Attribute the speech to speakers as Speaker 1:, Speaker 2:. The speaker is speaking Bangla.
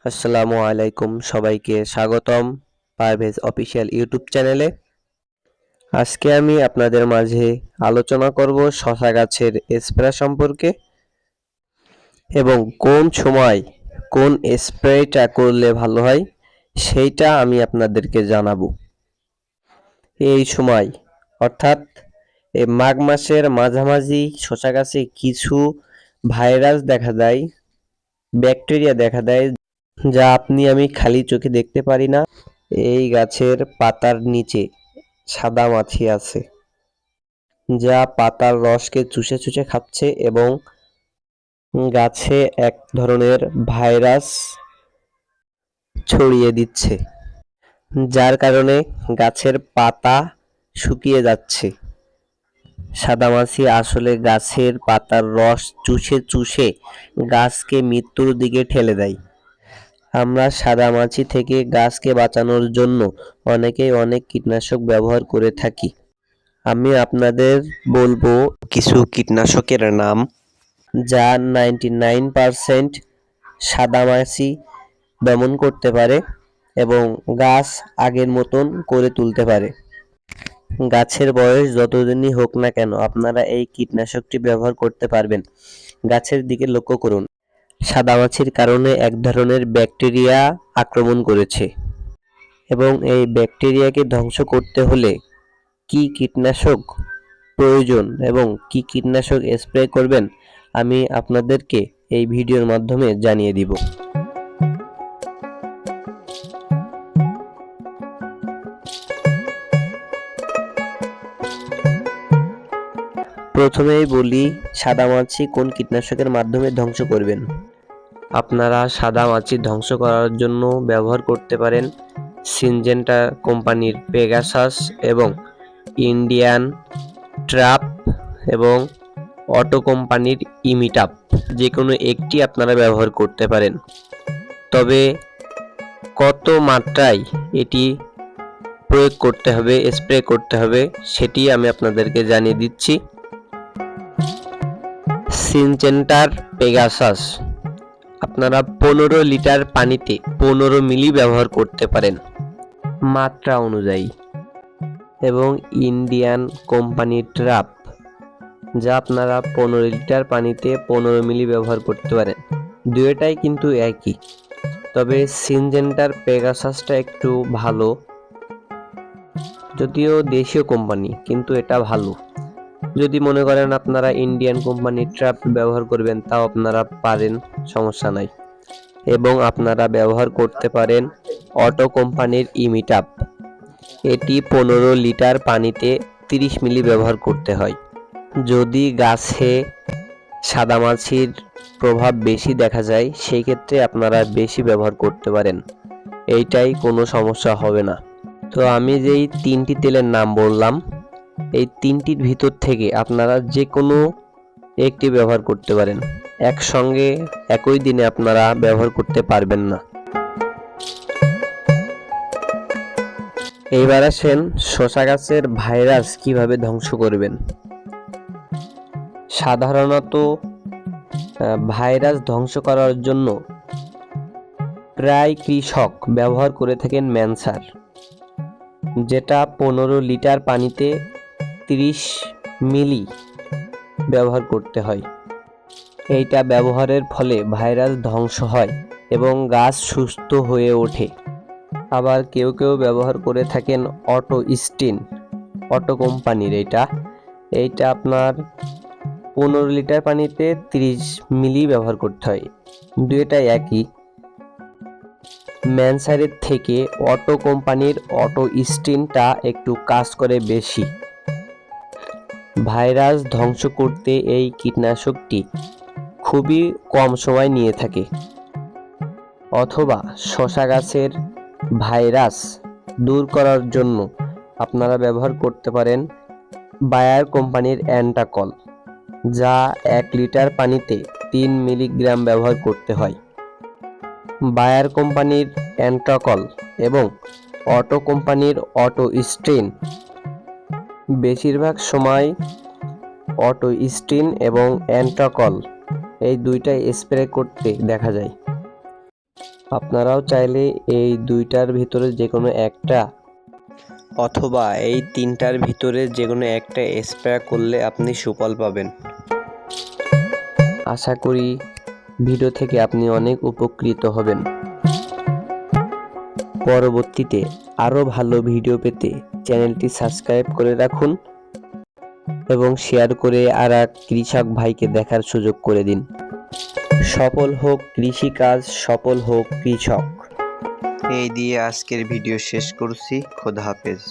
Speaker 1: আসসালামু আলাইকুম, সবাইকে স্বাগতম পারভেজ অফিসিয়াল ইউটিউব চ্যানেলে। আজকে আমি আপনাদের মাঝে আলোচনা করব শসা গাছের স্প্রে সম্পর্কে এবং কোন সময় কোন স্প্রেটা করলে ভালো হয় সেইটা আমি আপনাদেরকে জানাবো। এই সময় অর্থাৎ এই মাঘ মাসের মাঝামাঝি শসা গাছে কিছু ভাইরাস দেখা দেয়, ব্যাকটেরিয়া দেখা দেয়, যা আপনি আমি খালি চোখে দেখতে পারি না। এই গাছের পাতার নিচে সাদা মাছি আছে, যা পাতার রসকে চুষে চুষে খাচ্ছে এবং গাছে এক ধরনের ভাইরাস ছড়িয়ে দিচ্ছে, যার কারণে গাছের পাতা শুকিয়ে যাচ্ছে। সাদামাছি আসলে গাছের পাতার রস চুষে চুষে গাছকে মৃত্যুর দিকে ঠেলে দেয়। আমরা সাদামাছি থেকে গাছকে বাঁচানোর জন্য অনেকেই অনেক কীটনাশক ব্যবহার করে থাকি। আমি আপনাদের বলবো কিছু কীটনাশকের নাম, যা 99% সাদামাছি দমন করতে পারে এবং গাছ আগের মতন করে তুলতে পারে। গাছের বয়স যতদিনই হোক না কেন আপনারা এই কীটনাশকটি ব্যবহার করতে পারবেন। গাছের দিকে লক্ষ্য করুন, সাদামাছির কারণে এক ধরনের ব্যাকটেরিয়া আক্রমণ করেছে এবং এই ব্যাকটেরিয়াকে ধ্বংস করতে হলে কি কীটনাশক প্রয়োজন এবং কি কীটনাশক স্প্রে করবেন আমি আপনাদেরকে এই ভিডিওর মাধ্যমে জানিয়ে দিব। প্রথমেই বলি সাদামাছি কোন কীটনাশকের মাধ্যমে ধ্বংস করবেন। আপনারা সাদামাছি ধ্বংস করার জন্য ব্যবহার করতে পারেন সিনজেন্টা কোম্পানির পেগাসাস এবং ইন্ডিয়ান ট্র্যাপ এবং অটো কোম্পানির ইমিটাপ, যে কোনো একটি আপনারা ব্যবহার করতে পারেন। তবে কত মাত্রায় এটি প্রয়োগ করতে হবে, স্প্রে করতে হবে, সেটি আমি আপনাদেরকে জানিয়ে দিচ্ছি। সিনজেন্টার পেগাসাস আপনারা 15 লিটার পানিতে 15 মিলি ব্যবহার করতে পারেন মাত্রা অনুযায়ী, এবং ইন্ডিয়ান কোম্পানির ট্র্যাপ, যা আপনারা 15 লিটার পানিতে 15 মিলি ব্যবহার করতে পারেন। দুইটাই কিন্তু একই, তবে সিনজেন্টার পেগাসাসটা একটু ভালো, যদিও দেশীয় কোম্পানি কিন্তু এটা ভালো। যদি মনে করেন আপনারা ইন্ডিয়ান কোম্পানির ট্র্যাপ ব্যবহার করবেন, তাও আপনারা পারেন, সমস্যা নাই। এবং আপনারা ব্যবহার করতে পারেন অটো কোম্পানির ইমিটাপ। এটি 15 লিটার পানিতে 30 মিলি ব্যবহার করতে হয়। যদি গাছে সাদামাছির প্রভাব বেশি দেখা যায়, সেই ক্ষেত্রে আপনারা বেশি ব্যবহার করতে পারেন, এইটাই কোনো সমস্যা হবে না। তো আমি যেই 3টি তেলের নাম বললাম, এই 3টির ভিতর থেকে আপনারা যে কোনো একটি ব্যবহার করতে পারেন। একসঙ্গে একই দিনে আপনারা ব্যবহার করতে পারবেন না। এইবার আসেন শসা গাছের ভাইরাস কিভাবে ধ্বংস করবেন। সাধারণত ভাইরাস ধ্বংস করার জন্য প্রায় কৃষক ব্যবহার করে থাকেন ম্যানসার, যেটা 15 লিটার পানিতে 30 মিলি ব্যবহার করতে হয়। এইটা ব্যবহারের ফলে ভাইরাস ধ্বংস হয় এবং গাছ সুস্থ হয়ে ওঠে। আবার কেউ কেউ ব্যবহার করে থাকেন অটো স্টিন, অটো কোম্পানির। এইটা আপনার 15 লিটার পানিতে 30 মিলি ব্যবহার করতে হয়। দুইটাই একই। ম্যানসারের থেকে অটো কোম্পানির অটো স্টিনটা একটু কাজ করে বেশি। ভাইরাস ধ্বংস করতে এই কীটনাশকটি খুবই কম সময় নিয়ে থাকে। অথবা শসা গাছের ভাইরাস দূর করার জন্য আপনারা ব্যবহার করতে পারেন বায়ার কোম্পানির অ্যান্টাকল, যা 1 লিটার পানিতে 3 মিলিগ্রাম ব্যবহার করতে হয়। বায়ার কোম্পানির অ্যান্টাকল এবং অটো কোম্পানির অটো স্টিন, বেশিরভাগ সময় অটো স্টিন এবং অ্যান্টাকল এই দুইটাই স্প্রে করতে দেখা যায়। আপনারাও চাইলে এই দুইটার ভিতরে যে কোনো একটা অথবা এই তিনটার ভিতরে যে কোনো একটা স্প্রে করলে আপনি সুফল পাবেন। আশা করি ভিডিও থেকে আপনি অনেক উপকৃত হবেন। পরবর্তীতে আরও ভালো ভিডিও পেতে চ্যানেলটি সাবস্ক্রাইব করে রাখুন এবং শেয়ার করে আর এক কৃষক ভাইকে দেখার সুযোগ করে দিন। সফল হোক কৃষিকাজ, সফল হোক কৃষক। এই দিয়ে আজকের ভিডিও শেষ করছি। খোদা হাফেজ।